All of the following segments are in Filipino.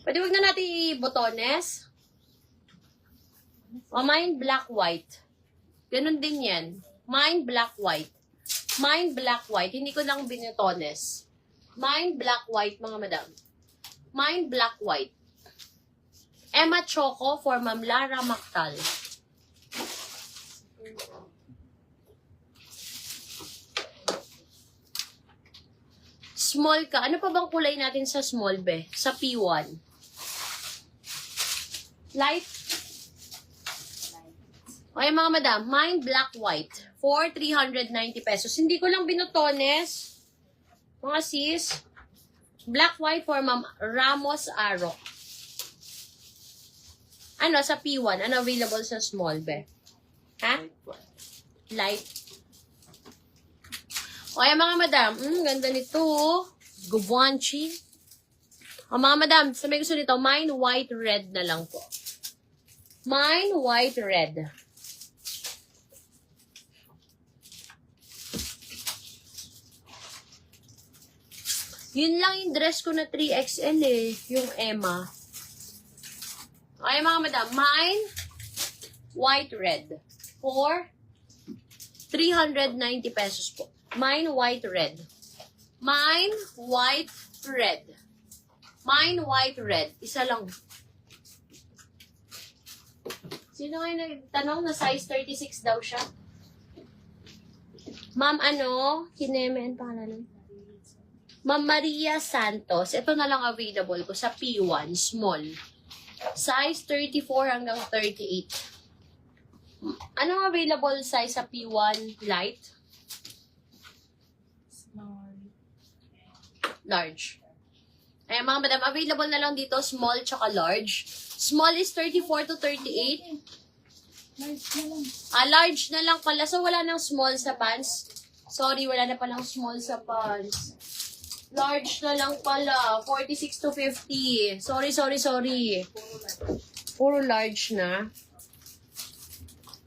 Pwede wag na natin i-botones. O, mine black, white. Ganun din yan. Mine black, white. Mine black, white. Hindi ko lang binutones. Mine black, white, mga madam. Mine black, white. Emma Choco for Ma'am Lara Mactal. Small ka. Ano pa bang kulay natin sa small, be? Sa P1. Light. Okay, mga madam. Mine black, white. For 390 pesos. Hindi ko lang binutones. Mga sis. Black, white for Ma'am Ramos Aro. Ano, sa P1. Ano available sa small, be? Ha? Light. Okay, mga madam. Ganda nito. Gubuanchi. O, mga madam, sa may gusto nito, mine white, red na lang po. Mine white, red. Yun lang yung dress ko na 3XL eh. Yung Emma. Okay, mga madam. Mine white, red. For 390 pesos po. Mine white, red. Mine white, red. Mine white, red. Isa lang. Sino kayo nagtanong na size 36 daw siya? Ma'am, ano? Kinemen pangalan. Ma'am Maria Santos. Ito na lang available ko sa P1, small. Size 34 hanggang 38. Anong available size sa P1? Light? Large. Ay, mga madam, available na lang dito, small tsaka large. Small is 34 to 38. Large na lang pala. So, wala nang small sa pants. Sorry, wala na palang small sa pants. Large na lang pala. 46 to 50. Sorry. Puro large na.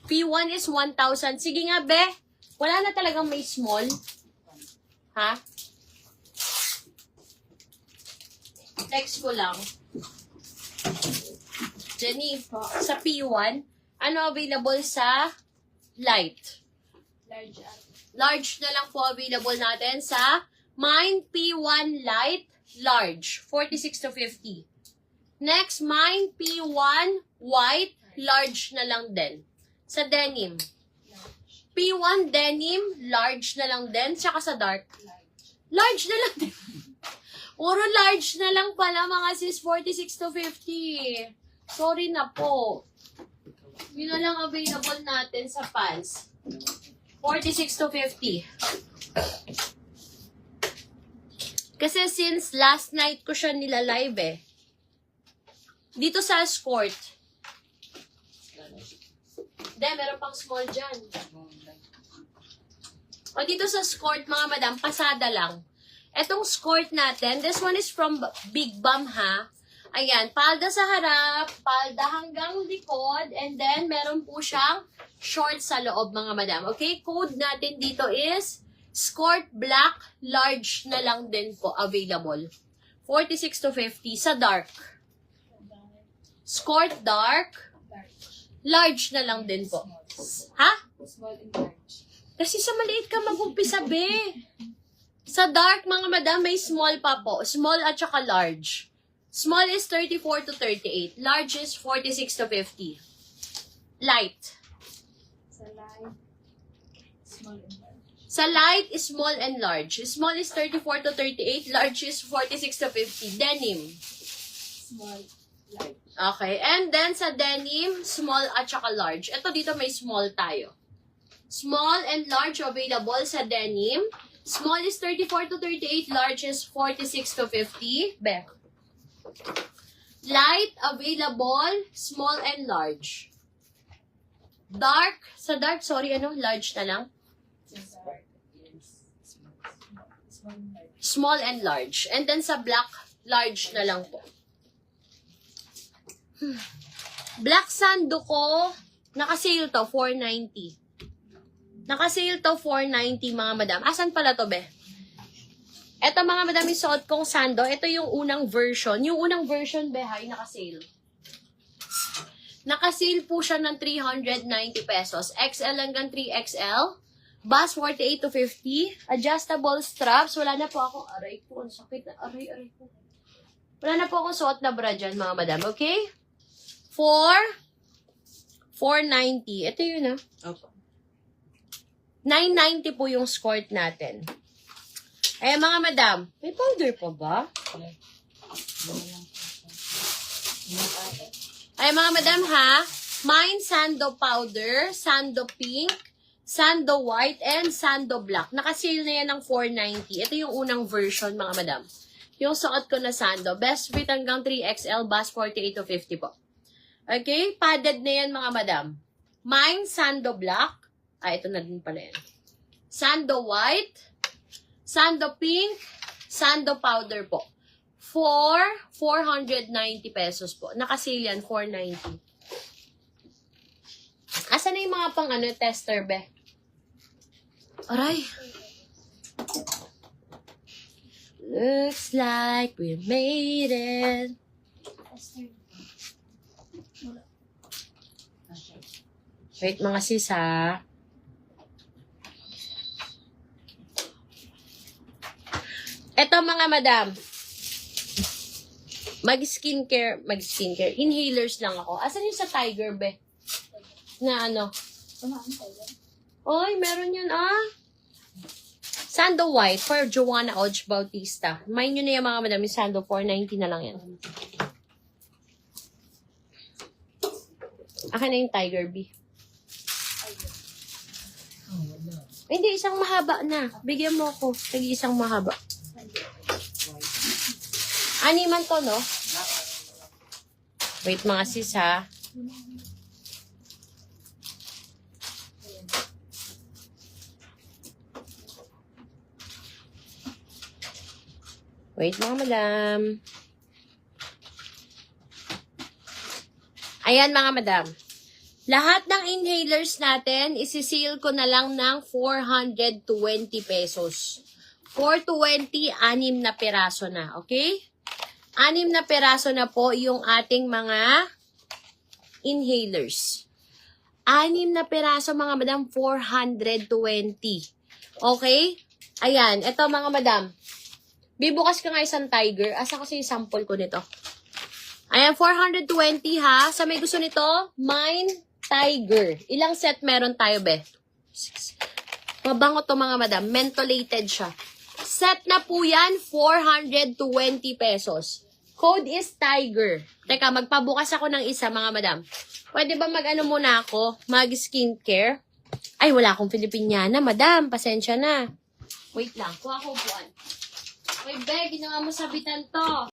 P1 is 1,000. Sige nga, be. Wala na talagang may small. Ha? Text ko lang. Jenny, sa P1, ano available sa light? Large na lang po available natin sa mine P1 light, large, 46 to 50. Next, mine P1 white, large na lang din. Sa denim. P1 denim, large na lang din. Tsaka sa dark. Large na lang din. Puro large na lang pala mga sis, 46 to 50. Sorry na po. Yun na lang available natin sa pants. 46 to 50. Kasi since last night ko siya nila-live eh. Dito sa skirt. Meron pang small dyan. O dito sa skirt mga madam, pasada lang. Etong skirt natin, this one is from Big Bam ha. Ayan, palda sa harap, palda hanggang likod, and then meron po siyang short sa loob mga madam. Okay, code natin dito is skirt black, large na lang din po available. 46 to 50 sa dark. Skirt dark, large na lang din po. Ha? Small and large. Kasi sa maliit ka mag-umpisa, be. Sa dark, mga madam, may small pa po. Small at saka large. Small is 34 to 38. Large is 46 to 50. Light. Sa light, small and large. Sa light is small and large. Small is 34 to 38. Large is 46 to 50. Denim. Small, light. Okay. And then sa denim, small at saka large. Ito dito may small tayo. Small and large available sa denim. Small is 34 to 38. Large is 46 to 50. Be. Light available, small and large. Dark, sa dark, sorry, large na lang. Small and large. And then sa black, large na lang po. Black sando ko, naka-sale to, 490. Naka-sale to, 490 mga madam. Asan pala to, be? Eto mga madam, yung suot kong sando. Ito yung unang version. Yung unang version, behay, naka-sale. Naka-sale po siya ng 390 pesos. XL hanggang 3XL. Bus 48 to 50. Adjustable straps. Wala na po akong, aray po, ang sakit na, aray po. Wala na po akong suot na bra dyan, mga madam. Okay? 490. Ito yun, ah. Opo. 990 po yung skirt natin. Ay, mga madam, may powder pa ba? Ay, mga madam, ha? Mine sando powder, sando pink, sando white, and sando black. Naka-sale na yan ng 490. Ito yung unang version, mga madam. Yung suot ko na sando. Best fit hanggang 3XL, bus 48 to 50 po. Okay? Padded na yan, mga madam. Mine sando black. Ito na din pala yan. Sando white, sando pink, sando powder po. 490 pesos po. Naka-sale yan, 490. Asan na yung mga pang tester, be? Aray. Looks like we made it. Wait, mga sis, ha? Eto, mga madam. Mag-skincare. Inhalers lang ako. Asan yung sa Tiger, be? Na ano? Oy, meron yun, ah. Sando White for Joanna Oj Bautista. Mind nyo na yung mga madam, yung Sando 490 na lang yan. Akin na yung Tiger B. Hindi, isang mahaba na. Bigyan mo ako. Tagi isang mahaba. Animan to, no? Wait, mga sis, ha? Wait, mga madam. Ayan, mga madam. Lahat ng inhalers natin, isi-seal ko na lang ng 420 pesos. 420, 6 na piraso na, okay? 6 na piraso na po yung ating mga inhalers. 6 na piraso, mga madam, 420. Okay? Ayan, ito mga madam. Bibukas ka nga isang Tiger. Asa kasi yung sample ko nito? Ayan, 420 ha. Sa may gusto nito, Mine Tiger. Ilang set meron tayo, be? 6. Mabango to, mga madam. Mentholated siya. Set na po yan, 420 pesos. Code is Tiger. Teka, magpabukas ako ng isa, mga madam. Pwede ba mag-ano muna ako? Mag-skincare? Ay, wala akong Filipiniana, madam. Pasensya na. Wait lang. Kuha ko upuan. Uy, be, ginawa mo sabitan to.